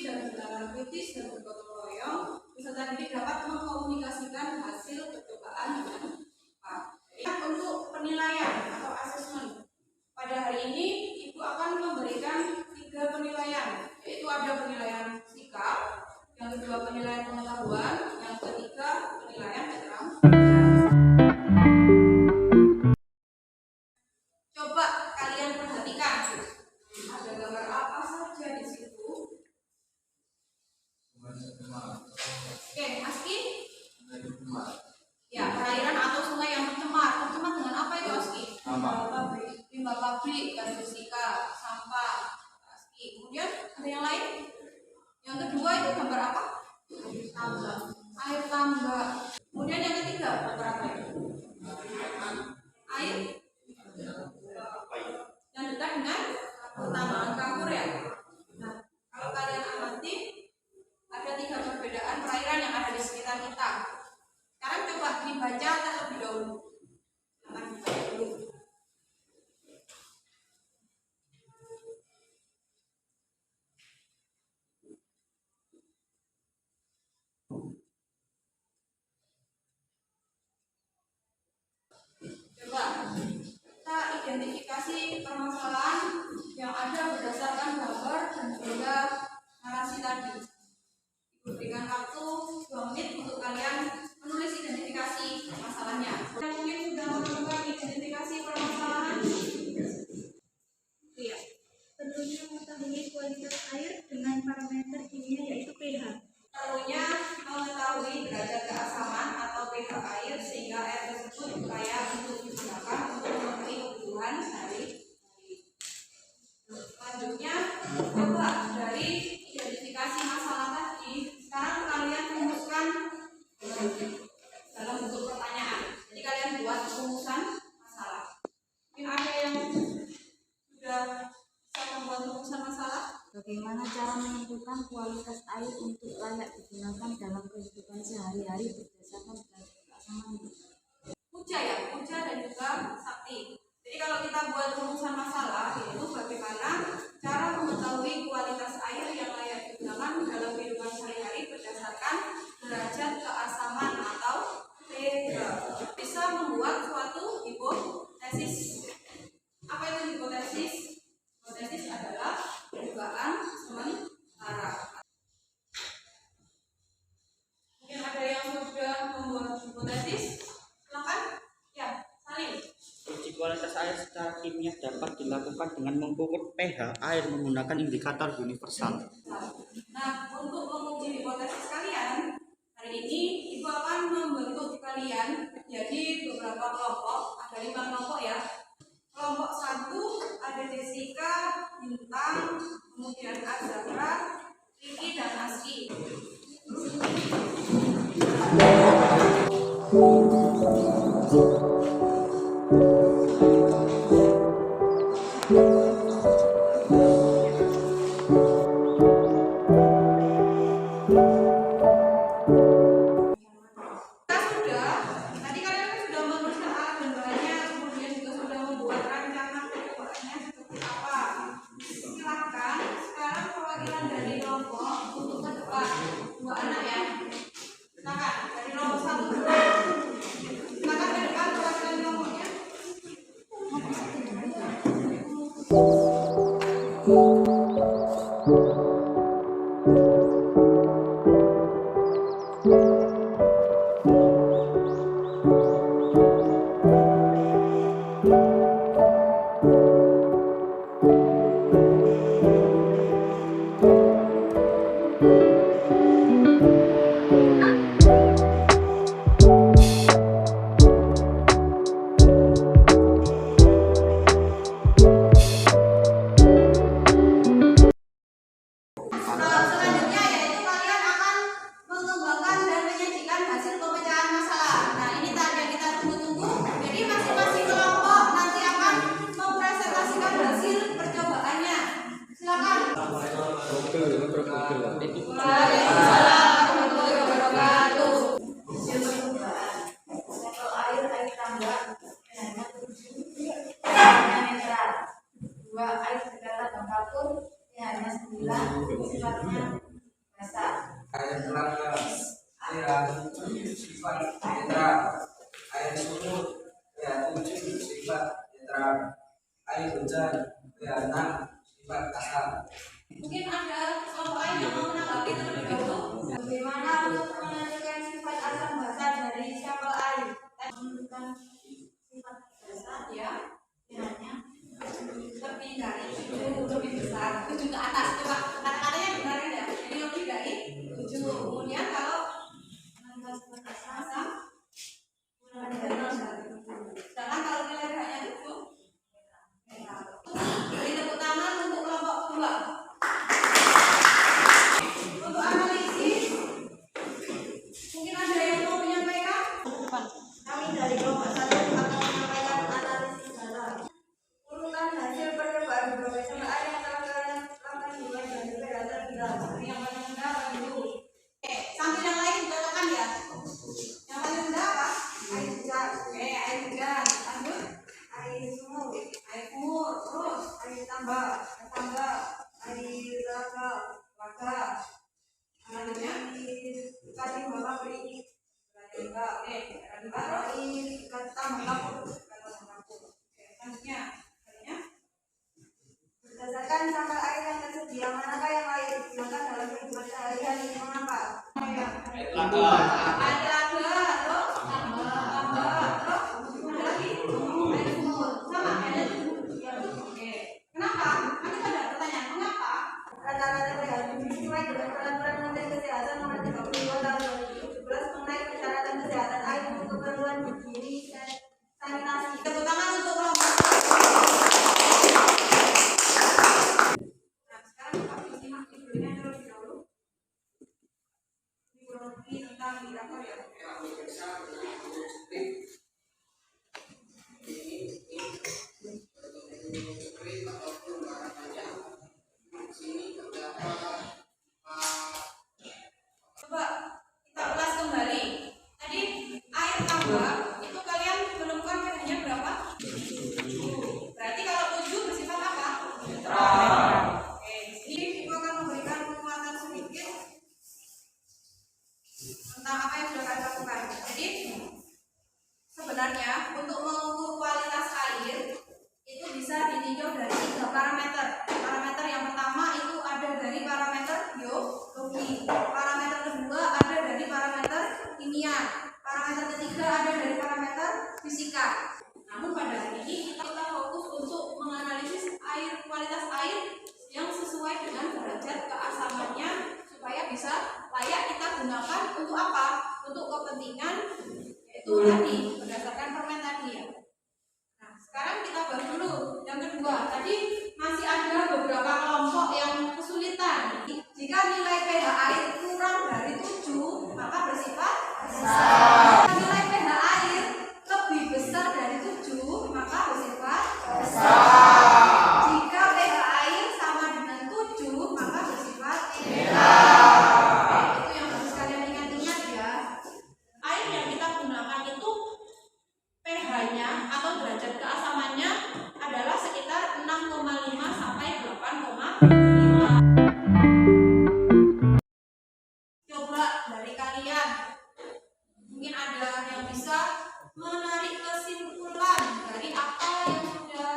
dan berlaku kritis dan bergotong royong, peserta didik dapat mengkomunikasikan hasil percobaan dengan cepat. Untuk penilaian atau asesmen, pada hari ini Ibu akan memberikan 3 penilaian, yaitu ada penilaian sikap, yang kedua penilaian pengetahuan, yang ketiga penilaian keterampilan. Coba kalian perhatikan, ada gambar apa saja di situ? Oke, Aski? Ya, perairan atau sungai yang tercemar. Tercemar dengan apa itu, Aski? Limbah pabrik, gas fisika, sampah. Aski. Kemudian ada yang lain? Yang kedua itu gambar apa? Air tambak. Kemudian yang ketiga gambar apa itu? Air yang dekat dengan pertambangan kapur ya. Nah, kalau kalian amati ada 3 perbedaan perairan yang ada di sekitar kita. Sekarang coba dibaca terlebih dahulu. Jangan dibaca dulu. Coba kita identifikasi permasalahan yang ada berdasarkan gambar dan juga narasi tadi. Ibu berikan waktu 2 menit untuk kalian menulis identifikasi masalahnya. Yang mungkin sudah melakukan identifikasi permasalahan? Iya. Tentunya mengetahui kualitas air dengan parameter kimia yaitu pH. Perlunya mengetahui derajat keasaman atau pH air sehingga air tersebut layak untuk digunakan untuk memenuhi kebutuhan sehari-hari. Selanjutnya, coba dari identifikasi masalah tadi, sekarang kalian rumuskan dalam bentuk pertanyaan. Jadi kalian buat rumusan masalah. Mungkin ada yang sudah bisa membuat rumusan masalah? Bagaimana cara menentukan kualitas air untuk layak digunakan dalam kehidupan sehari-hari berdasarkan derajat keasaman? Puja ya, Puja dan juga Sakti. Jadi kalau kita buat rumusan masalah, yaitu bagaimana cara mengetahui kualitas air yang layak digunakan dalam kehidupan sehari-hari berdasarkan derajat keasaman atau pH. Bisa membuat suatu hipotesis. Apa itu hipotesis? Hipotesis adalah dugaan sementara. Mungkin ada yang sudah membuat hipotesis? Silakan. Ya, Salim. Uji kualitas air secara kimia dapat dilakukan dengan mengukur pH air menggunakan indikator universal. Nah, untuk menguji hipotesis kalian, hari ini Ibu akan membentuk kalian jadi beberapa kelompok, ada 5 kelompok ya. Kelompok 1 ada Jessica, Bintang, kemudian Azahra, Riki dan Aski. Tadi kalian sudah menuliskan alat dan bahannya, kemudian juga sudah membuat rancangan percobaannya seperti apa. Silakan sekarang perwakilan dari kelompok untuk ke depan, 2 anak ya. Silakan dari nomor 1 ke depan. Silakan ke depan perwakilan kelompoknya. Selanjutnya yaitu kalian akan mengembangkan dan menyajikan hasil pemecahan masalah. Nah, ini tadi yang kita tunggu-tunggu. Jadi masing-masing kelompok nanti akan mempresentasikan hasil percobaannya. Silakan. Waalaikumsalam warahmatullahi wabarakatuh. Hasil percobaan. Sampel air tambak warna netral. 2 air segala kapur pH-nya 9, sifatnya air telaga, air sifat netral, air sumur, ya 7 sifat netral, air hujan, ya 6 sifat asam. Mungkin ada kelompok lain yang mau menanggapi terlebih dahulu. Bagaimana untuk menentukan sifat asam basa dari sampel air? Menentukan sifat basa Ya, kiranya lebih dari 7, lebih besar, 7 ke atas. Coba kata-katanya benar ya. Jadi lebih dari 7. Kemudian kalau menentukan sifat basa asam, sedangkan kalau nilai pH-nya 7, beri tepuk tangan untuk kelompok kedua. Untuk analisis, mungkin ada yang mau menyampaikan? Kami dari kelompok 1 akan menyampaikan analisis data. Urutan hasil percobaan berbagai sumber air yang telah dilakukan dimulai dari berdasar bilang. Yang paling rendah apa dulu? Oke, sambil yang lain contohkan ya. Yang paling rendah apa? Air hujan, Oke, air hujan. Lanjut, air sumur, air sumur. Terus, air tambak, tangga, air telaga, laga. Selanjutnya, air kali bawah beri, enggak. Oke, lanjut. air kata mengapur. Oke, selanjutnya. Selanjutnya, Berdasarkan sampel air yang tersedia, manakah yang layak digunakan dalam kehidupan sehari-hari? Mengapa? Air telaga, air telaga. Terus, tangga. Terus, ada lagi? Air sumur. Sama, ada 7. Oke. Kenapa? Nanti ada pertanyaan. Mengapa? Rata-rata pH sesuai dengan peraturan Menteri Kesehatan Nomor 32 Tahun 2017 mengenai persyaratan kesehatan air untuk keperluan higiene dan sanitasi. Tepuk tangan untuk kelompok. Nah, sekarang kita simak videonya terlebih dahulu. Biologi tentang apa ya? Coba kita ulas kembali. Tadi air tambak itu kalian menemukan pH-nya berapa? 7. Berarti kalau 7 bersifat apa? Netral. Oke, ini Ibu akan memberikan penguatan sedikit tentang apa yang sudah kalian lakukan. Jadi sebenarnya untuk mengukur kualitas air itu bisa ditinjau dari 3 parameter. Parameter yang pertama itu ada dari parameter biologi. Parameter kedua ada dari parameter kimia. Parameter ketiga ada dari parameter fisika. Namun pada hari ini kita fokus untuk menganalisis air, kualitas air yang sesuai dengan derajat keasamannya supaya bisa layak kita gunakan untuk apa? Untuk kepentingan yaitu tadi berdasarkan permen tadi ya. Nah, sekarang kita bahas dulu yang kedua. Tadi masih ada beberapa kelompok yang kesulitan. Jika nilai pH air kurang dari 7, maka bersifat besar. Jika nilai pH air lebih besar dari 7, maka bersifat besar. Jika pH air sama dengan 7, maka bersifat netral. Itu yang harus kalian ingat-ingat ya. Air yang kita gunakan itu pH-nya atau derajat keasamannya adalah sekitar 6,5 sampai 8,5. Coba dari kalian mungkin ada yang bisa menarik kesimpulan dari apa yang sudah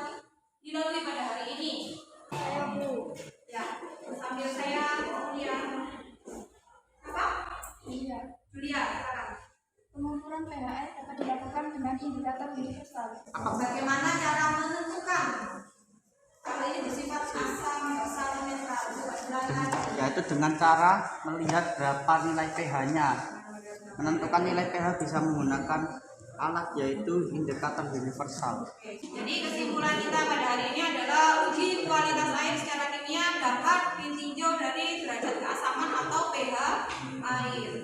dilalui pada hari ini. Ya, sambil saya kemudian apa? Iya. Julia, silakan. Pengukuran pH air dapat dilakukan dengan indikator universal. Bagaimana cara menentukan kalau ini bersifat asam, basa, netral? Coba silakan. Yaitu dengan cara melihat berapa nilai pH-nya. Menentukan nilai pH bisa menggunakan alat yaitu indikator universal. Oke, jadi kesimpulan kita pada hari ini adalah uji kualitas air secara kimia dapat ditinjau dari derajat keasaman atau pH air.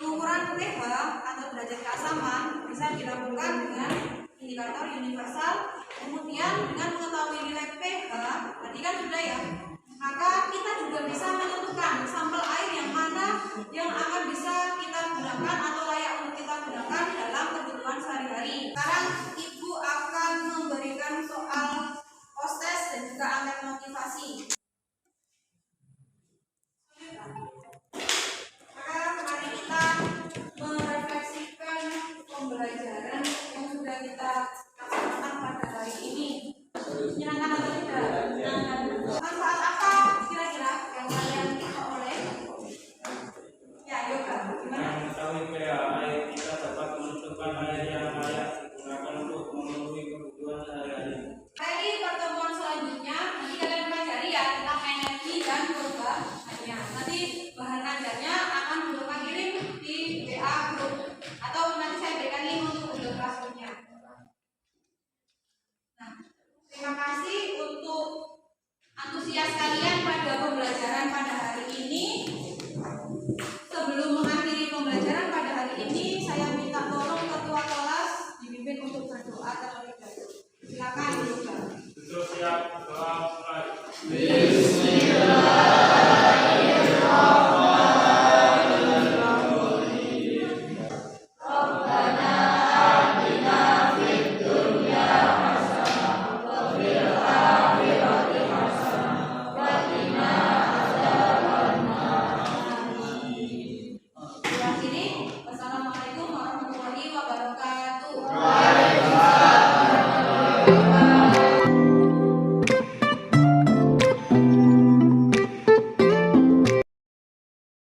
Pengukuran pH atau derajat keasaman bisa dilakukan dengan indikator universal. Kemudian dengan mengetahui nilai pH, tadi kan sudah ya, maka kita juga bisa menentukan sampel air yang mana yang akan bisa kita gunakan atau layak untuk kita gunakan dalam kebutuhan sehari-hari. Sekarang Ibu akan memberikan soal postes dan juga angket motivasi.